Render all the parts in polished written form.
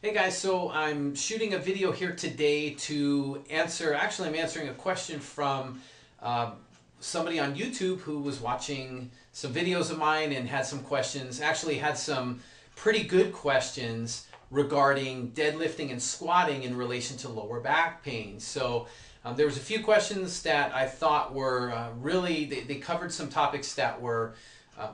Hey guys, so I'm shooting a video here today to answer, actually I'm answering a question from somebody on YouTube who was watching some videos of mine and had some questions, actually had some pretty good questions regarding deadlifting and squatting in relation to lower back pain. So there was a few questions that I thought were really, they covered some topics that were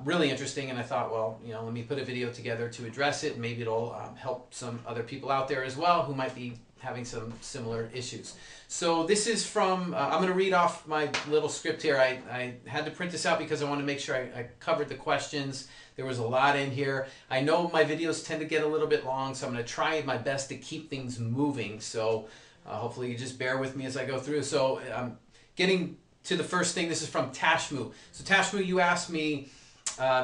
really interesting, and I thought, well, let me put a video together to address it. Maybe it'll help some other people out there as well who might be having some similar issues. So this is from, I'm going to read off my little script here. I had to print this out because I want to make sure I covered the questions. There was a lot in here. I know my videos tend to get a little bit long, so I'm going to try my best to keep things moving. So hopefully you just bear with me as I go through. So getting to the first thing, this is from Tashmu. So Tashmu, you asked me,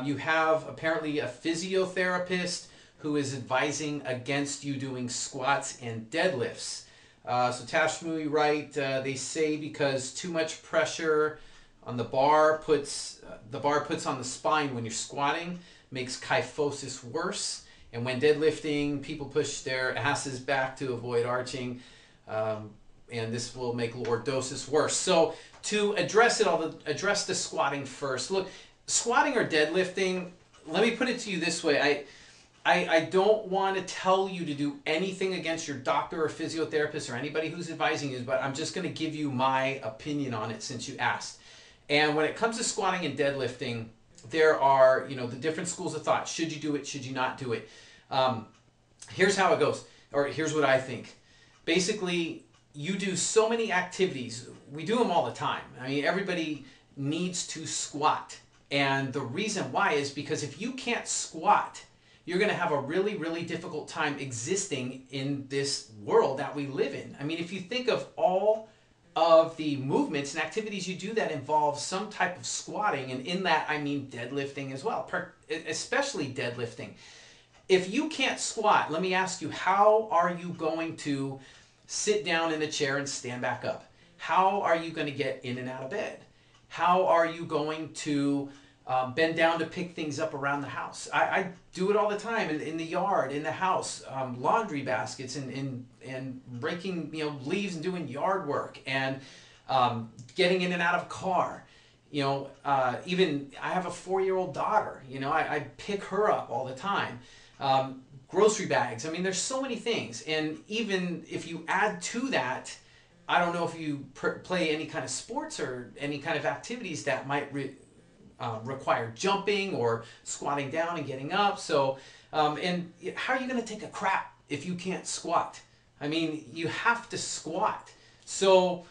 you have apparently a physiotherapist who is advising against you doing squats and deadlifts. So Tashmu, you write, they say because too much pressure on the bar puts on the spine when you're squatting, makes kyphosis worse. And when deadlifting, people push their asses back to avoid arching, and this will make lordosis worse. So to address it, I'll address the squatting first. Look, squatting or deadlifting, let me put it to you this way. I don't want to tell you to do anything against your doctor or physiotherapist or anybody who's advising you, but I'm just going to give you my opinion on it since you asked. And when it comes to squatting and deadlifting, there are, the different schools of thought. Should you do it? Should you not do it? Here's how it goes, or here's what I think. Basically, you do so many activities. We do them all the time. I mean, everybody needs to squat. And the reason why is because if you can't squat, you're going to have a really, really difficult time existing in this world that we live in. I mean, if you think of all of the movements and activities you do that involve some type of squatting, and in that I mean deadlifting as well, especially deadlifting. If you can't squat, let me ask you, how are you going to sit down in a chair and stand back up? How are you going to get in and out of bed? How are you going to bend down to pick things up around the house? I do it all the time in the yard, in the house, laundry baskets and breaking leaves and doing yard work and getting in and out of a car. Even I have a 4-year-old daughter. I pick her up all the time. Grocery bags. I mean, there's so many things. And even if you add to that, I don't know if you play any kind of sports or any kind of activities that might require jumping or squatting down and getting up. So, and how are you going to take a crap if you can't squat? I mean, you have to squat. So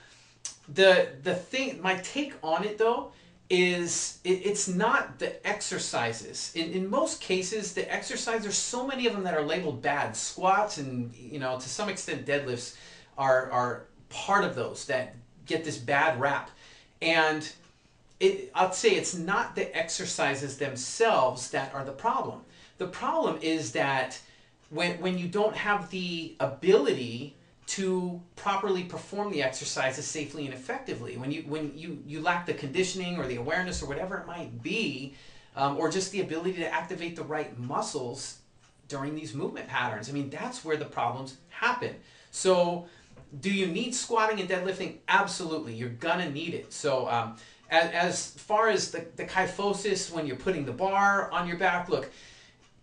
the thing, my take on it though, is it's not the exercises. In most cases, the exercises, there's so many of them that are labeled bad. Squats and, to some extent deadlifts are part of those that get this bad rap. And I'll say it's not the exercises themselves that are the problem. The problem is that when you don't have the ability to properly perform the exercises safely and effectively, when you lack the conditioning or the awareness or whatever it might be, or just the ability to activate the right muscles during these movement patterns, I mean, that's where the problems happen. So do you need squatting and deadlifting? Absolutely, you're gonna need it. So as far as the kyphosis, when you're putting the bar on your back, look,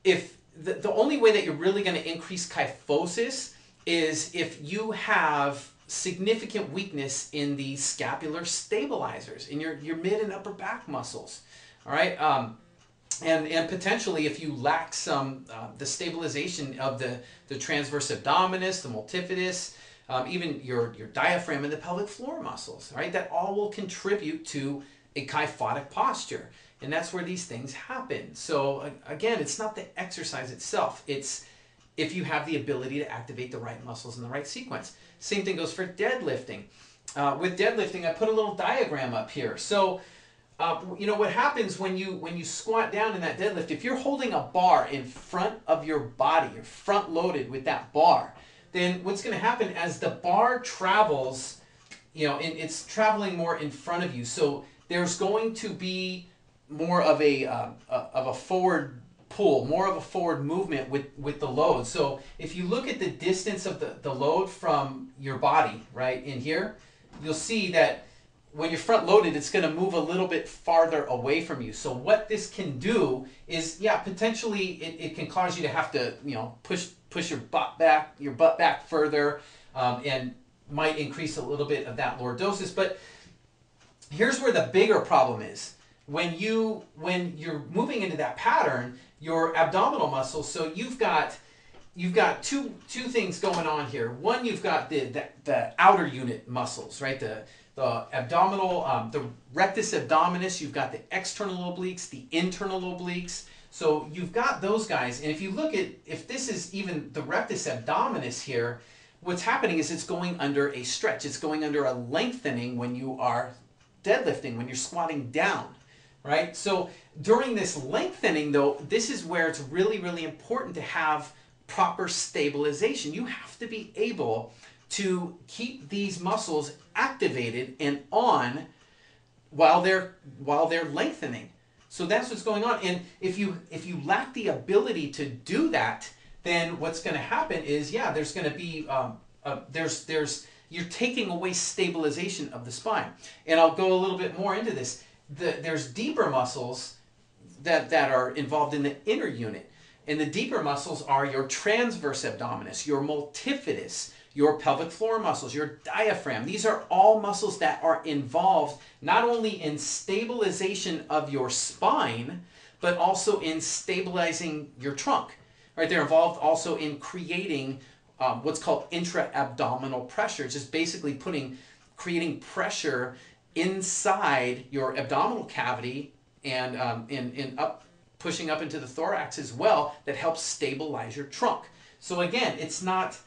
if the only way that you're really going to increase kyphosis is if you have significant weakness in the scapular stabilizers, in your mid and upper back muscles, all right? And potentially if you lack some, the stabilization of the transverse abdominis, the multifidus, even your diaphragm and the pelvic floor muscles, right? That all will contribute to a kyphotic posture. And that's where these things happen. So again, it's not the exercise itself. It's if you have the ability to activate the right muscles in the right sequence. Same thing goes for deadlifting. With deadlifting, I put a little diagram up here. So what happens when you squat down in that deadlift, if you're holding a bar in front of your body, you're front loaded with that bar, then what's going to happen as the bar travels, it's traveling more in front of you. So there's going to be more of a forward pull, more of a forward movement with the load. So if you look at the distance of the load from your body, right, in here, you'll see that when you're front loaded, it's going to move a little bit farther away from you. So what this can do is, yeah, potentially it can cause you to have to, you know, push your butt back further, and might increase a little bit of that lordosis. But here's where the bigger problem is. When you're moving into that pattern, your abdominal muscles, so you've got two things going on here. One, you've got the outer unit muscles, right? The abdominal, the rectus abdominis, you've got the external obliques, the internal obliques. So you've got those guys. And if you look at, if this is even the rectus abdominis here, what's happening is it's going under a stretch. It's going under a lengthening when you are deadlifting, when you're squatting down, right? So during this lengthening though, this is where it's really, really important to have proper stabilization. You have to be able to keep these muscles activated and on while they're lengthening. So that's what's going on. And if you lack the ability to do that, then what's going to happen is, yeah, there's going to be you're taking away stabilization of the spine. And I'll go a little bit more into this. There's deeper muscles that are involved in the inner unit. And the deeper muscles are your transverse abdominis, your multifidus, your pelvic floor muscles, your diaphragm. These are all muscles that are involved not only in stabilization of your spine, but also in stabilizing your trunk. Right? They're involved also in creating what's called intra-abdominal pressure. It's just basically creating pressure inside your abdominal cavity and pushing up into the thorax as well, that helps stabilize your trunk. So again, it's not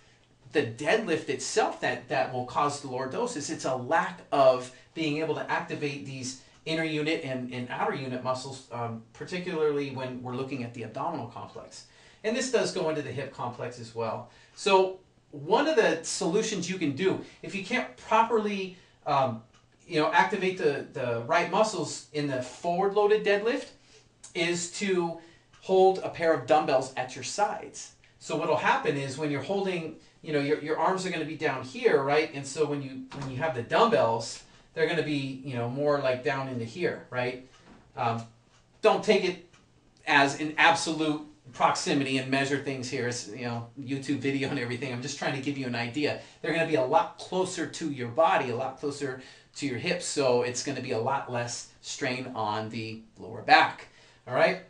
the deadlift itself that will cause the lordosis. It's a lack of being able to activate these inner unit and outer unit muscles, particularly when we're looking at the abdominal complex. And this does go into the hip complex as well. So one of the solutions you can do, if you can't properly activate the right muscles in the forward loaded deadlift, is to hold a pair of dumbbells at your sides. So what will happen is when you're holding, your arms are going to be down here, right? And so when you have the dumbbells, they're going to be, more like down into here, right? Don't take it as an absolute proximity and measure things here. It's, YouTube video and everything. I'm just trying to give you an idea. They're going to be a lot closer to your body, a lot closer to your hips, so it's going to be a lot less strain on the lower back. All right,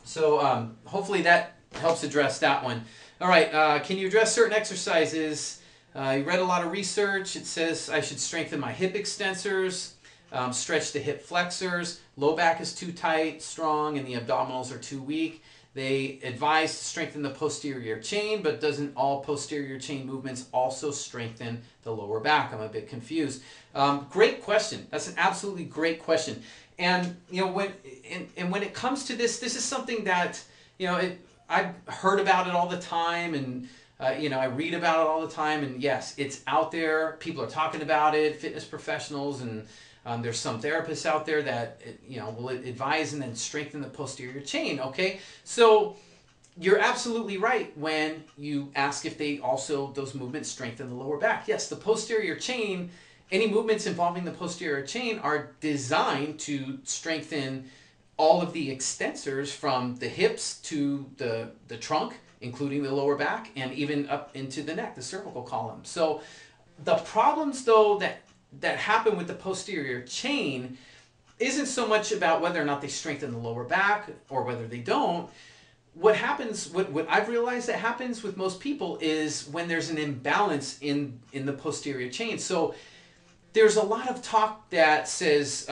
so hopefully that helps address that one. All right, can you address certain exercises? You read a lot of research. It says I should strengthen my hip extensors, stretch the hip flexors, low back is too tight, strong, and the abdominals are too weak. They advise to strengthen the posterior chain, but doesn't all posterior chain movements also strengthen the lower back? I'm a bit confused. Great question. That's an absolutely great question. And when it comes to this is something that I've heard about it all the time, and I read about it all the time. And yes, it's out there. People are talking about it. Fitness professionals, and there's some therapists out there that will advise and then strengthen the posterior chain. Okay, so you're absolutely right when you ask if those movements strengthen the lower back. Yes, the posterior chain. Any movements involving the posterior chain are designed to strengthen all of the extensors from the hips to the trunk, including the lower back, and even up into the neck, the cervical column. So the problems, though, that happen with the posterior chain isn't so much about whether or not they strengthen the lower back or whether they don't. What happens, what I've realized that happens with most people is when there's an imbalance in the posterior chain. So there's a lot of talk that says,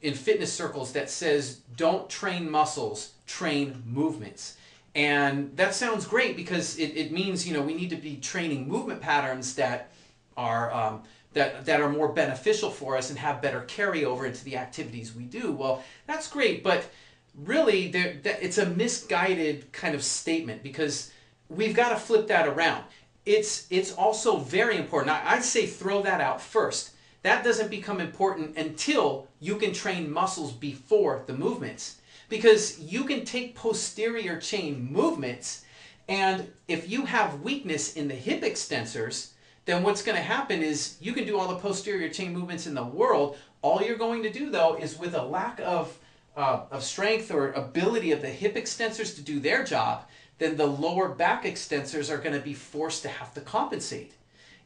in fitness circles, that says, don't train muscles, train movements. And that sounds great because it means, we need to be training movement patterns that are more beneficial for us and have better carryover into the activities we do. Well, that's great, but really it's a misguided kind of statement, because we've got to flip that around. It's also very important. I'd say throw that out first. That doesn't become important until you can train muscles before the movements. Because you can take posterior chain movements, and if you have weakness in the hip extensors, then what's going to happen is you can do all the posterior chain movements in the world. All you're going to do, though, is with a lack of strength or ability of the hip extensors to do their job, then the lower back extensors are going to be forced to have to compensate.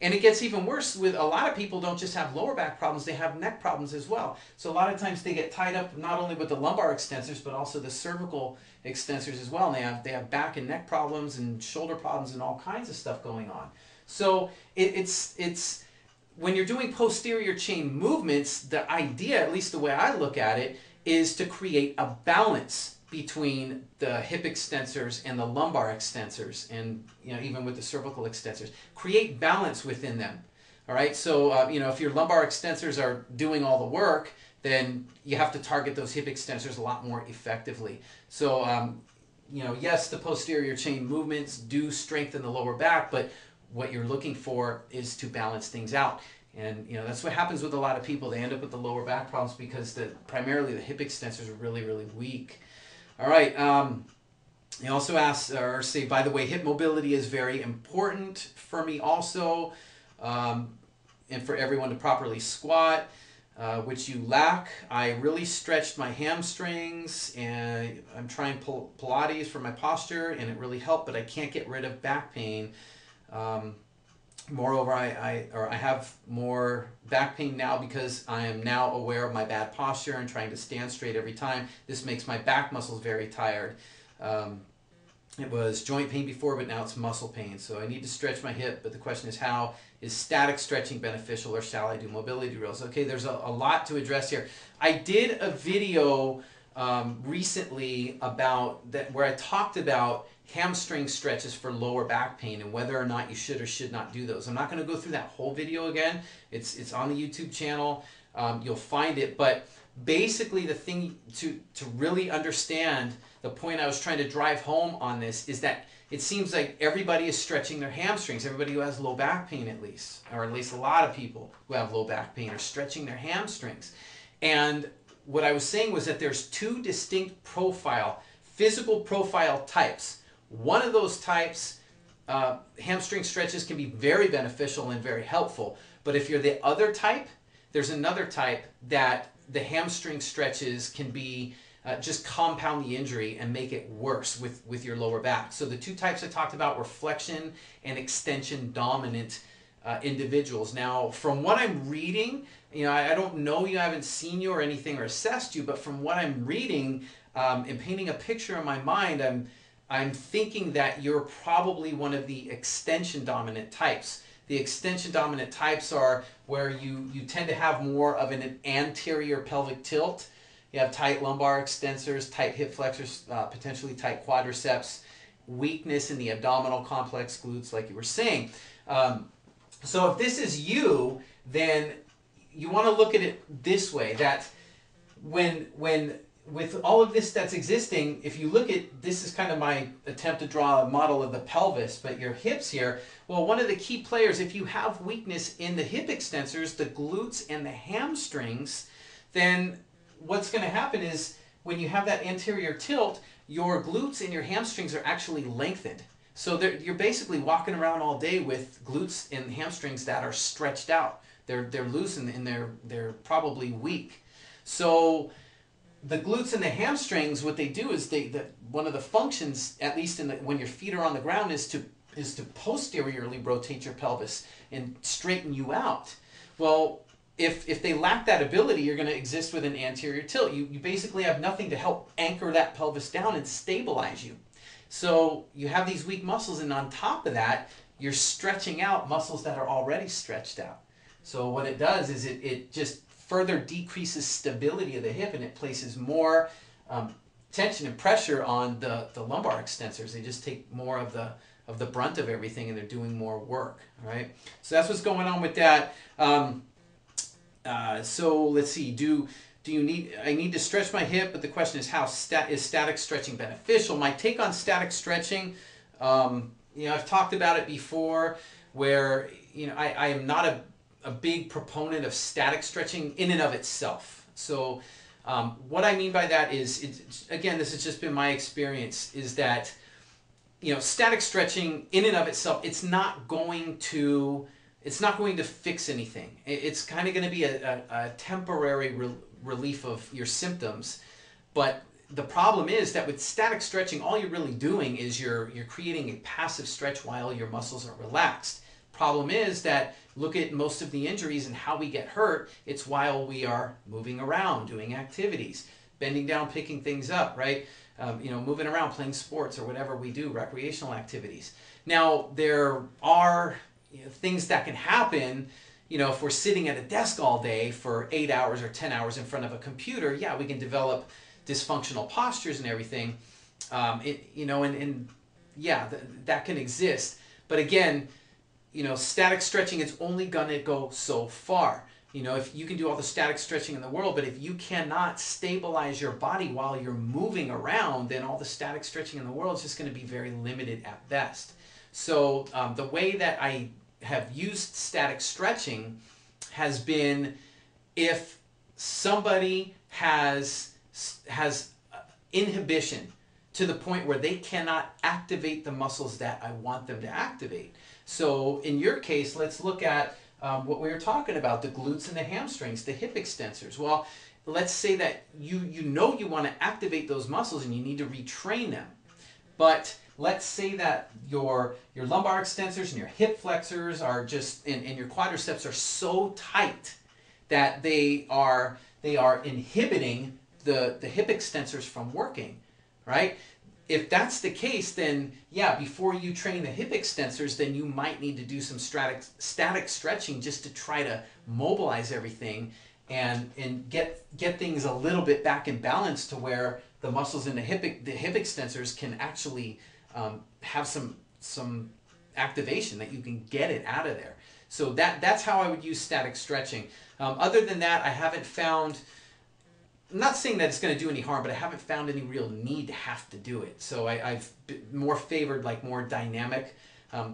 And it gets even worse with a lot of people don't just have lower back problems, they have neck problems as well. So a lot of times they get tied up not only with the lumbar extensors, but also the cervical extensors as well. And they have back and neck problems and shoulder problems and all kinds of stuff going on. So it's when you're doing posterior chain movements, the idea, at least the way I look at it, is to create a balance between the hip extensors and the lumbar extensors, and even with the cervical extensors, create balance within them. All right, so if your lumbar extensors are doing all the work, then you have to target those hip extensors a lot more effectively. So yes, the posterior chain movements do strengthen the lower back, but what you're looking for is to balance things out. And that's what happens with a lot of people. They end up with the lower back problems because primarily the hip extensors are really, really weak. All right. You also ask or say, by the way, hip mobility is very important for me also, and for everyone to properly squat, which you lack. I really stretched my hamstrings, and I'm trying Pilates for my posture, and it really helped, but I can't get rid of back pain. Moreover, I have more back pain now because I am now aware of my bad posture and trying to stand straight every time. This makes my back muscles very tired. It was joint pain before, but now it's muscle pain. So I need to stretch my hip, but the question is, how is static stretching beneficial, or shall I do mobility drills? Okay, there's a lot to address here. I did a video recently about that where I talked about hamstring stretches for lower back pain and whether or not you should or should not do those. I'm not going to go through that whole video again. It's on the YouTube channel. You'll find it. But basically the thing to really understand, the point I was trying to drive home on this, is that it seems like everybody is stretching their hamstrings. Everybody who has low back pain, at least, or at least a lot of people who have low back pain, are stretching their hamstrings. And what I was saying was that there's two distinct physical profile types. One of those types, hamstring stretches can be very beneficial and very helpful. But if you're the other type, there's another type that the hamstring stretches can be just compound the injury and make it worse with your lower back. So the two types I talked about were flexion and extension dominant individuals. Now, from what I'm reading, I don't know you, I haven't seen you or anything or assessed you, but from what I'm reading and painting a picture in my mind, I'm thinking that you're probably one of the extension dominant types. The extension dominant types are where you tend to have more of an anterior pelvic tilt. You have tight lumbar extensors, tight hip flexors, potentially tight quadriceps, weakness in the abdominal complex, glutes, like you were saying. So if this is you, then you want to look at it this way, that when with all of this that's existing, if you look at, this is kind of my attempt to draw a model of the pelvis, but your hips here, well, one of the key players, if you have weakness in the hip extensors, the glutes and the hamstrings, then what's going to happen is when you have that anterior tilt, your glutes and your hamstrings are actually lengthened. So you're basically walking around all day with glutes and hamstrings that are stretched out. They're loose and they're probably weak. So the glutes and the hamstrings, what they do is one of the functions, at least when your feet are on the ground, is to posteriorly rotate your pelvis and straighten you out. Well, if they lack that ability, you're going to exist with an anterior tilt. You basically have nothing to help anchor that pelvis down and stabilize you. So you have these weak muscles, and on top of that, you're stretching out muscles that are already stretched out. So what it does is it just further decreases stability of the hip, and it places more tension and pressure on the lumbar extensors. They just take more of the brunt of everything, and they're doing more work. All right. So that's what's going on with that. So let's see. I need to stretch my hip, but the question is, is static stretching beneficial? My take on static stretching, I've talked about it before, where I am not a big proponent of static stretching in and of itself. So What I mean by that is, again, this has just been my experience, is that, you know, static stretching in and of itself, it's not going to fix anything. It's kind of going to be a temporary relief of your symptoms. But the problem is that with static stretching, all you're really doing is you're creating a passive stretch while your muscles are relaxed. Problem is that, look at most of the injuries and how we get hurt. It's while we are moving around, doing activities, bending down, picking things up, right? You know, moving around, playing sports or whatever we do, recreational activities. Now, there are, you know, things that can happen. You know, if we're sitting at a desk all day for 8 hours or 10 hours in front of a computer, yeah, we can develop dysfunctional postures and everything. You know, and yeah, that can exist. But again, you know, static stretching is only going to go so far. You know, if you can do all the static stretching in the world, but if you cannot stabilize your body while you're moving around, then all the static stretching in the world is just going to be very limited at best. So the way that I have used static stretching has been, if somebody has inhibition to the point where they cannot activate the muscles that I want them to activate. So in your case, let's look at what we were talking about, the glutes and the hamstrings, the hip extensors. Well, let's say that you know you want to activate those muscles and you need to retrain them. But let's say that your lumbar extensors and your hip flexors are just, and your quadriceps are so tight that they are inhibiting the hip extensors from working, right? If that's the case, then yeah, before you train the hip extensors, then you might need to do some static stretching just to try to mobilize everything and get things a little bit back in balance to where the muscles in the hip extensors can actually have some activation, that you can get it out of there. So that's how I would use static stretching. Other than that, I haven't found, I'm not saying that it's going to do any harm, but I haven't found any real need to have to do it. So I've more favored like more dynamic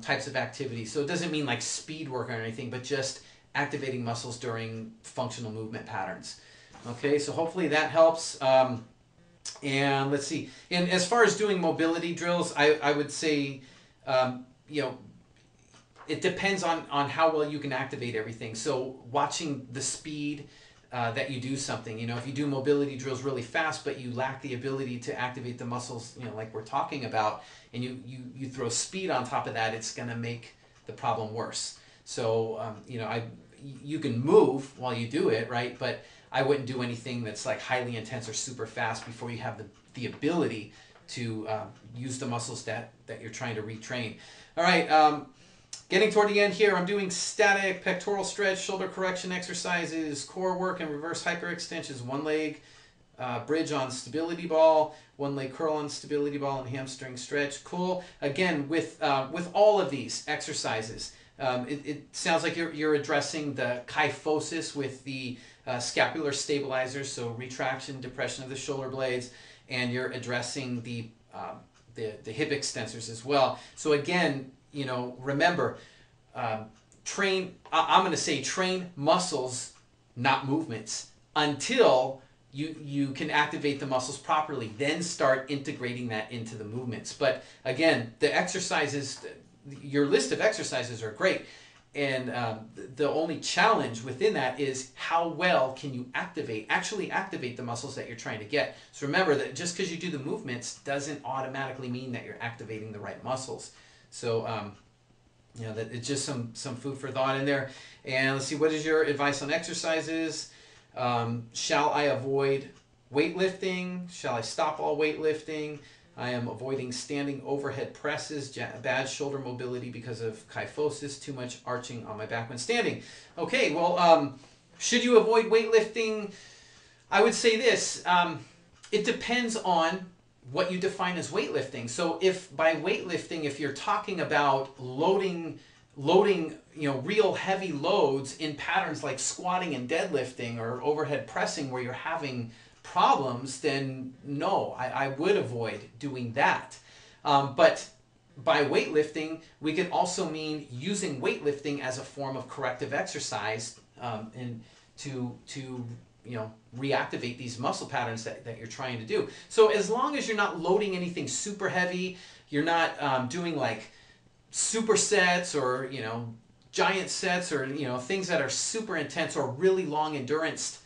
types of activities. So it doesn't mean like speed work or anything, but just activating muscles during functional movement patterns. Okay, so hopefully that helps. And let's see. And as far as doing mobility drills, I would say, you know, it depends on how well you can activate everything. So watching the speed that you do something. You know, if you do mobility drills really fast, but you lack the ability to activate the muscles, you know, like we're talking about, and you throw speed on top of that, it's going to make the problem worse. So, you know, you can move while you do it, right? But I wouldn't do anything that's like highly intense or super fast before you have the ability to use the muscles that you're trying to retrain. All right. Getting toward the end here, I'm doing static pectoral stretch, shoulder correction exercises, core work and reverse hyperextensions, one leg bridge on stability ball, one leg curl on stability ball, and hamstring stretch. Cool. Again, with all of these exercises, it sounds like you're addressing the kyphosis with the scapular stabilizers, so retraction, depression of the shoulder blades, and you're addressing the hip extensors as well. So again, you know, remember, I'm going to say train muscles, not movements, until you can activate the muscles properly. Then start integrating that into the movements. But again, the exercises, your list of exercises are great. And the only challenge within that is how well can you actually activate the muscles that you're trying to get. So remember that just because you do the movements doesn't automatically mean that you're activating the right muscles. So, you know, that it's just some food for thought in there. And let's see, what is your advice on exercises? Shall I avoid weightlifting? Shall I stop all weightlifting? I am avoiding standing overhead presses, bad shoulder mobility because of kyphosis, too much arching on my back when standing. Okay, well, should you avoid weightlifting? I would say this, it depends on what you define as weightlifting. So if by weightlifting, if you're talking about loading, you know, real heavy loads in patterns like squatting and deadlifting or overhead pressing where you're having problems, then no, I would avoid doing that. But by weightlifting, we could also mean using weightlifting as a form of corrective exercise and to reactivate these muscle patterns that you're trying to do. So as long as you're not loading anything super heavy, you're not doing like supersets or giant sets or things that are super intense or really long endurance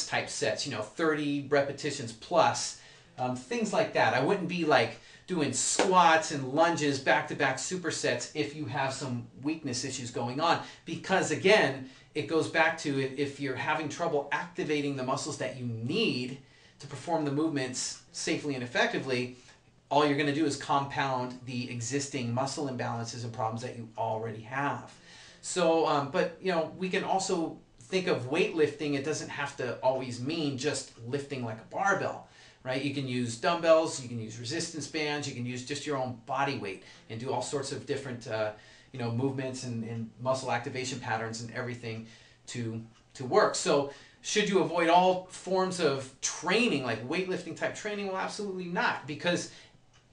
type sets, 30 repetitions plus, things like that. I wouldn't be like doing squats and lunges back-to-back supersets if you have some weakness issues going on, because again, it goes back to if you're having trouble activating the muscles that you need to perform the movements safely and effectively, all you're going to do is compound the existing muscle imbalances and problems that you already have. So, but we can also think of weightlifting. It doesn't have to always mean just lifting like a barbell, right? You can use dumbbells, you can use resistance bands, you can use just your own body weight and do all sorts of different movements and muscle activation patterns and everything to work. So should you avoid all forms of training, like weightlifting type training? Well, absolutely not, because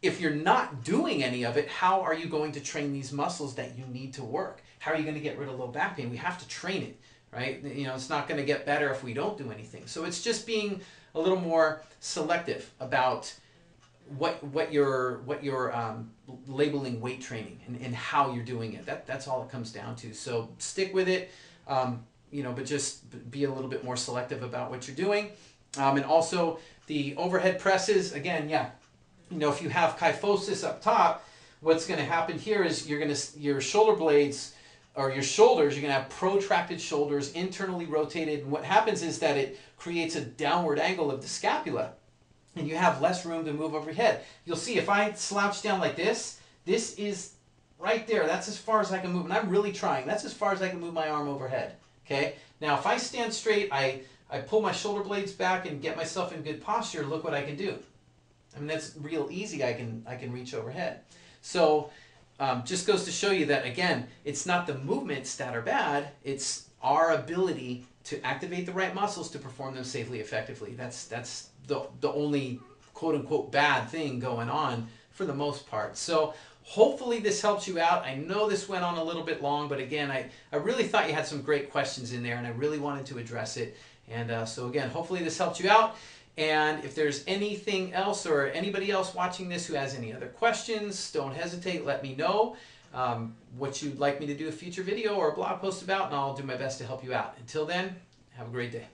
if you're not doing any of it, how are you going to train these muscles that you need to work? How are you going to get rid of low back pain? We have to train it, right? It's not going to get better if we don't do anything. So it's just being a little more selective about what you're labeling weight training and how you're doing it. That's all it comes down to. So stick with it, but just be a little bit more selective about what you're doing. And also the overhead presses, again, if you have kyphosis up top, what's going to happen here is your shoulder blades or your shoulders, you're going to have protracted shoulders, internally rotated. And what happens is that it creates a downward angle of the scapula, and you have less room to move overhead. You'll see if I slouch down like this is right there. That's as far as I can move, and I'm really trying. That's as far as I can move my arm overhead. Okay. Now, if I stand straight, I pull my shoulder blades back and get myself in good posture. Look what I can do. I mean, that's real easy. I can reach overhead. So just goes to show you that, again, it's not the movements that are bad. It's our ability to activate the right muscles to perform them safely, effectively. That's the only quote-unquote bad thing going on for the most part. So hopefully this helps you out. I know this went on a little bit long, but again, I really thought you had some great questions in there, and I really wanted to address it. And so again, hopefully this helped you out. And if there's anything else or anybody else watching this who has any other questions, don't hesitate. Let me know what you'd like me to do a future video or a blog post about, and I'll do my best to help you out. Until then, have a great day.